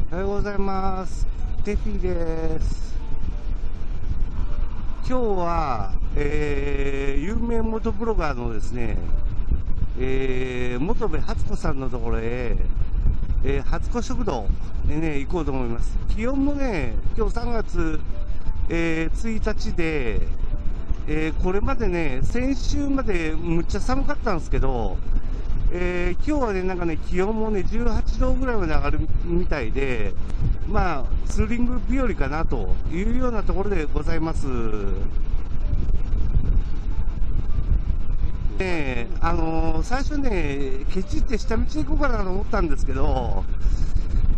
おはようございます。テフィです。今日は、有名モトブロガーのですね、本部初子さんのところへ、初子食堂へね、行こうと思います。気温もね、今日3月、1日で、これまでね、先週までむっちゃ寒かったんですけど、今日はね、なんかね、気温もね、18度ぐらいまで上がるみたいで、まあ、ツーリング日和かなというようなところでございます。最初ね、ケチって下道行こうかなと思ったんですけど、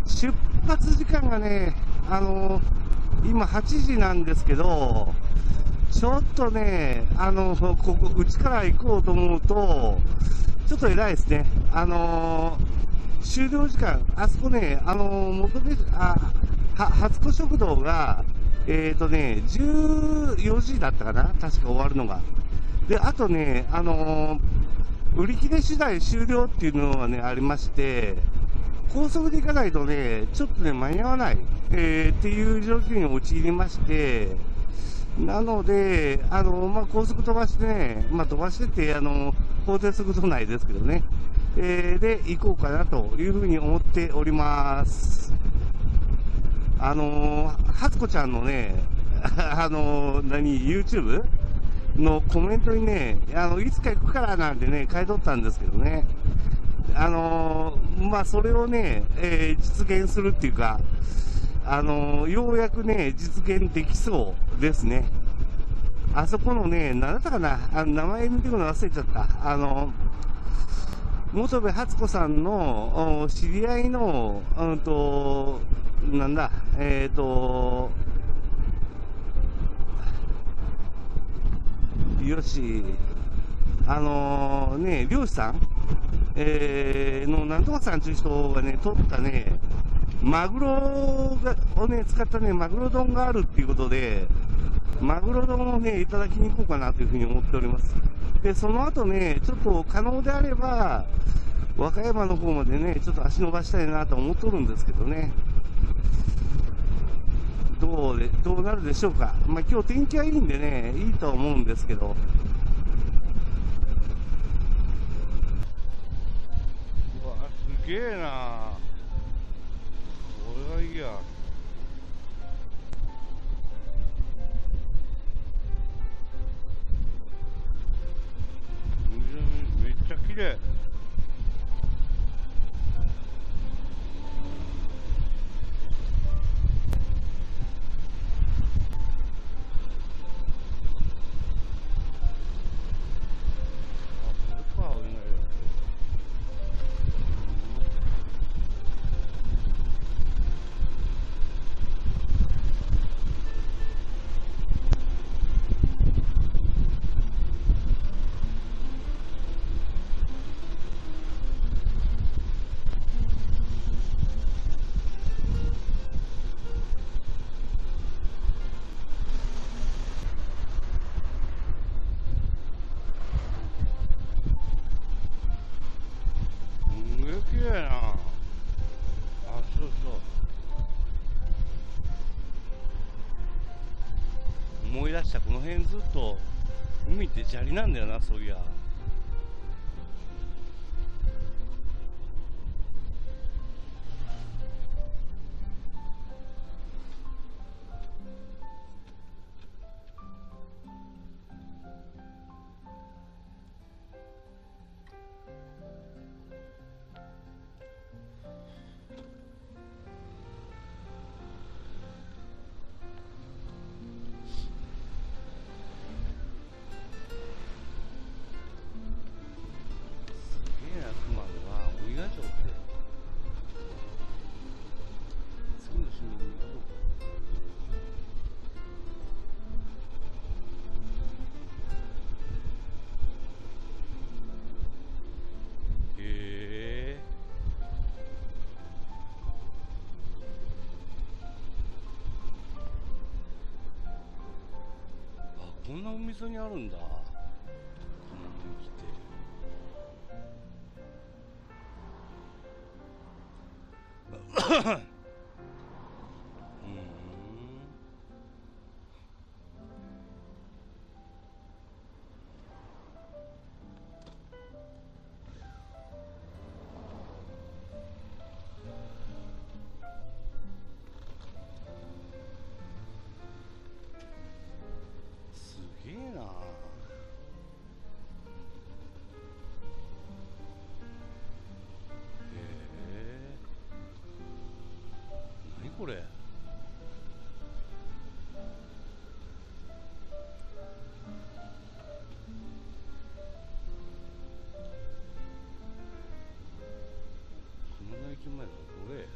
出発時間がね、今8時なんですけど、ちょっとね、うちから行こうと思うと、ちょっと偉いですね。終了時間、あそこね、初子食堂が、14時だったかな、確か終わるのが。で、あとね、売り切れ次第終了っていうのがね、ありまして、高速で行かないとね、ちょっとね、間に合わない、っていう状況に陥りまして、なので、高速飛ばしてね、飛ばしてって、法定速度内ですけどね、で、行こうかなというふうに思っております。初子ちゃんのね、YouTube のコメントにね、いつか行くからなんてね、書いとったんですけどね、それをね、実現するっていうか、ようやくね、実現できそうですね。あそこのね、なんだったかな、名前見てくの忘れちゃった。本部初子さんの知り合いの、なんだ、よし、漁師さん、のなんとかさんという人がね、取ったね、マグロをね、使ったね、マグロ丼があるっていうことで、マグロ丼をね、いただきに行こうかなというふうに思っております。で、その後ね、ちょっと可能であれば、和歌山の方までね、ちょっと足伸ばしたいなと思っとるんですけどね。どうなるでしょうか。今日天気はいいんでね、いいとは思うんですけど。うわ、すげえな。これはいいや。めっちゃ綺麗。これか、すげえ綺麗な。あ、そうそう。思い出した、この辺ずっと海って砂利なんだよな、そういや。すげえな、熊野は、大井川町って。次の島に行こう。へえ。あ、こんなお店にあるんだ。この雰囲気って。これ。熊野駅前のどれ？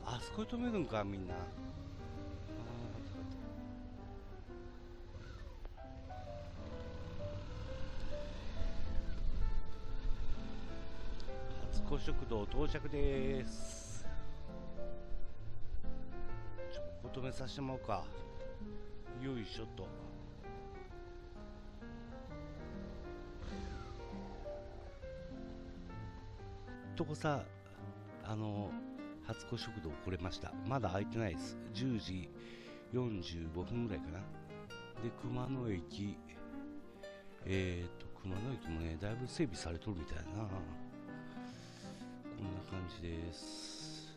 あそこに止めるんか、みんな。初子食堂到着です。ここ止めさせてもらおうか。よいしょっと。とこさ、初子食堂来れました。まだ開いてないです。10時45分ぐらいかな。で、熊野駅、熊野駅もね、だいぶ整備されとるみたいな。こんな感じです。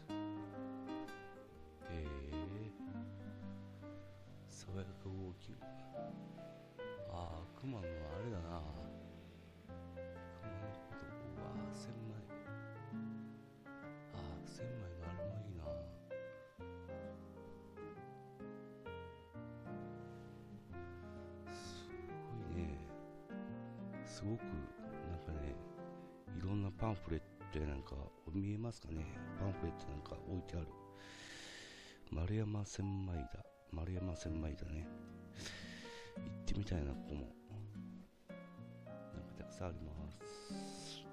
爽やかウォーキング。熊野はあれだな。熊野ことは千枚。千枚のあれもいいな。すごいね。すごくなんかね、いろんなパンフレットやなんか見えますかね。パンフレットなんか置いてある。丸山千枚田、丸山千枚田ね。行ってみたいな。ここもなんかたくさんあります。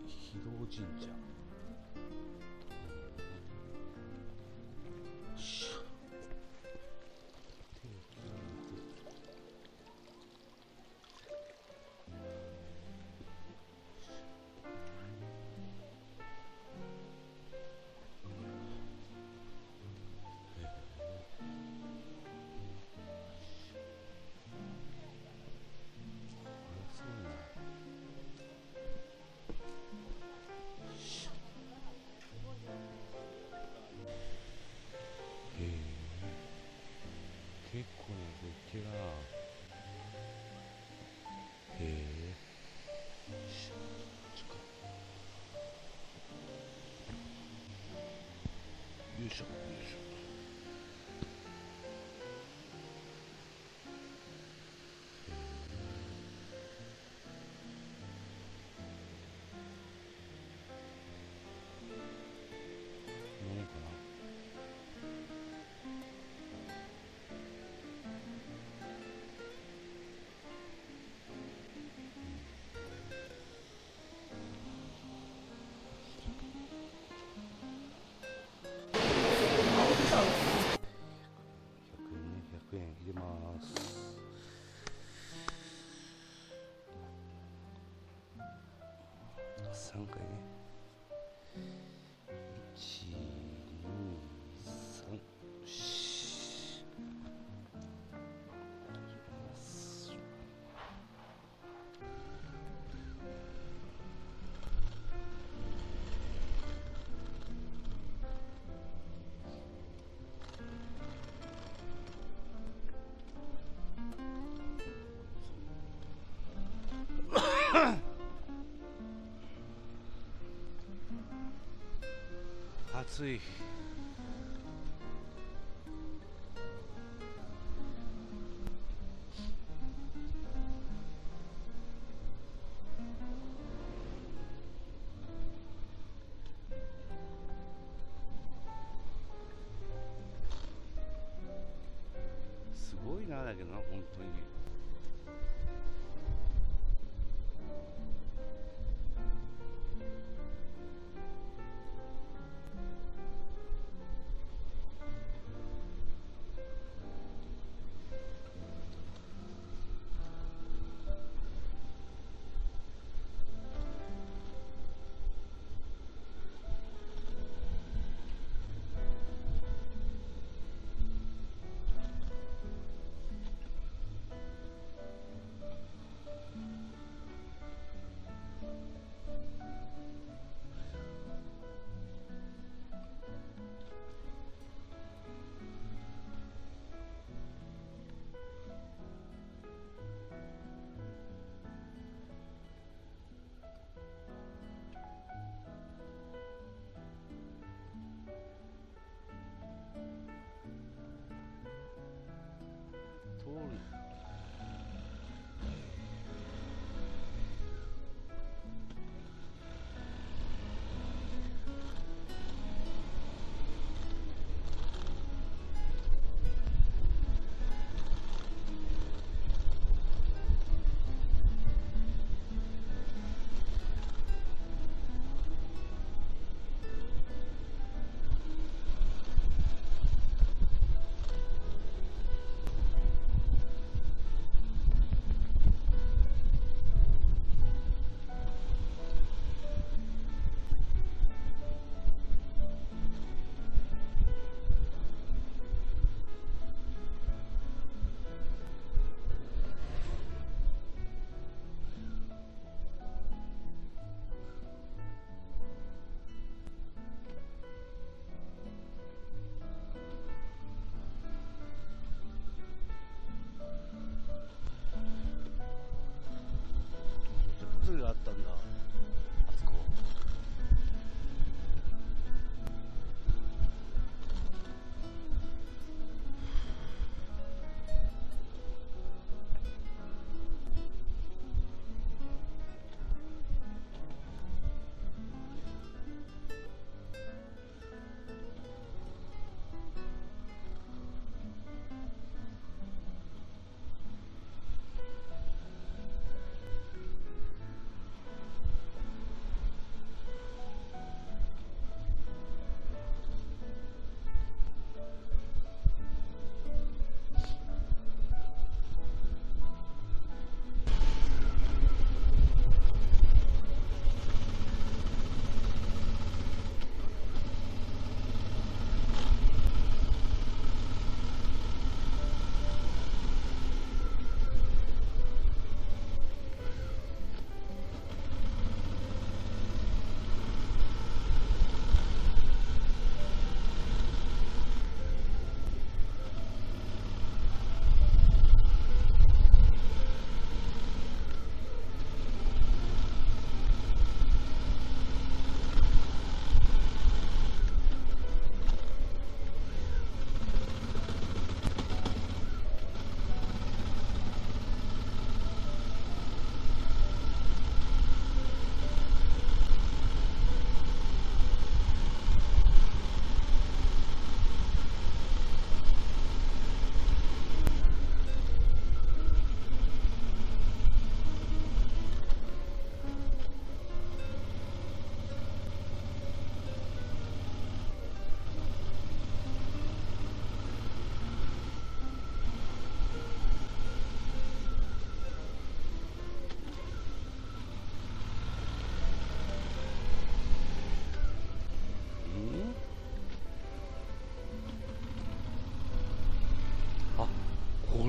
非道神社。結構な絶景だな。へえ。よいしょよいしょ。何かな。100円入れます。3回ね。1、2、3、よし。暑い。すごいな、だけどな、本当に。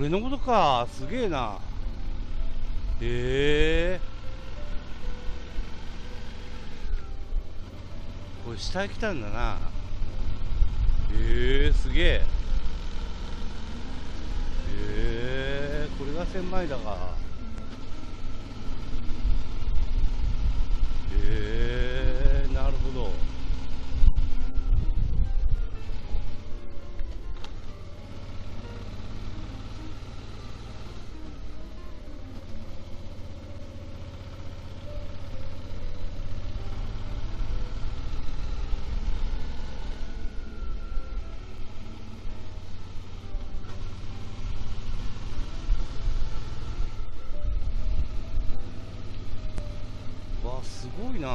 れのことか。すげえな。ええこれ下へ来たんだな。すげえ。これが千枚田か。なるほど。わあ、すごいな。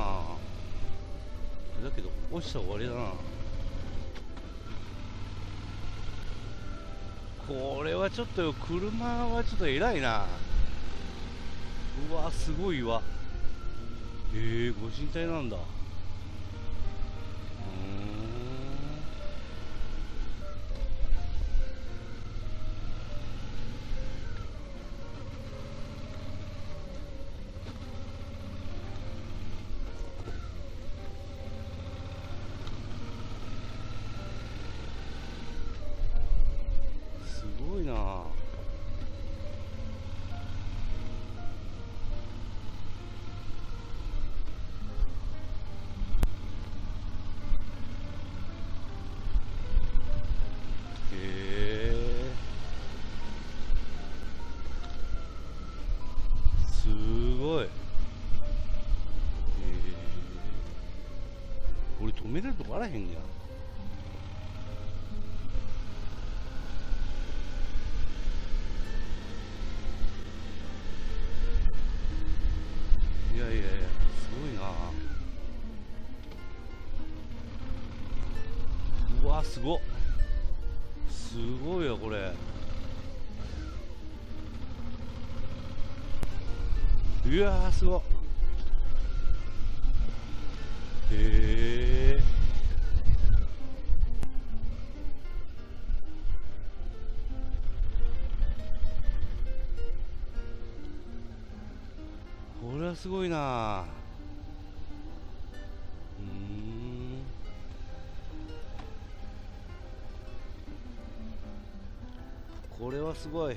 だけど落ちたら終わりだな。これはちょっと車はちょっと偉いな。うわすごいわ。ご神体なんだ。すごいな。すごい。これ止めれるとこあらへんじゃん。いやいやいや、すごいな。うわすごっ。すごいよこれ。うわーすごっ。これはすごいな。これはすごい。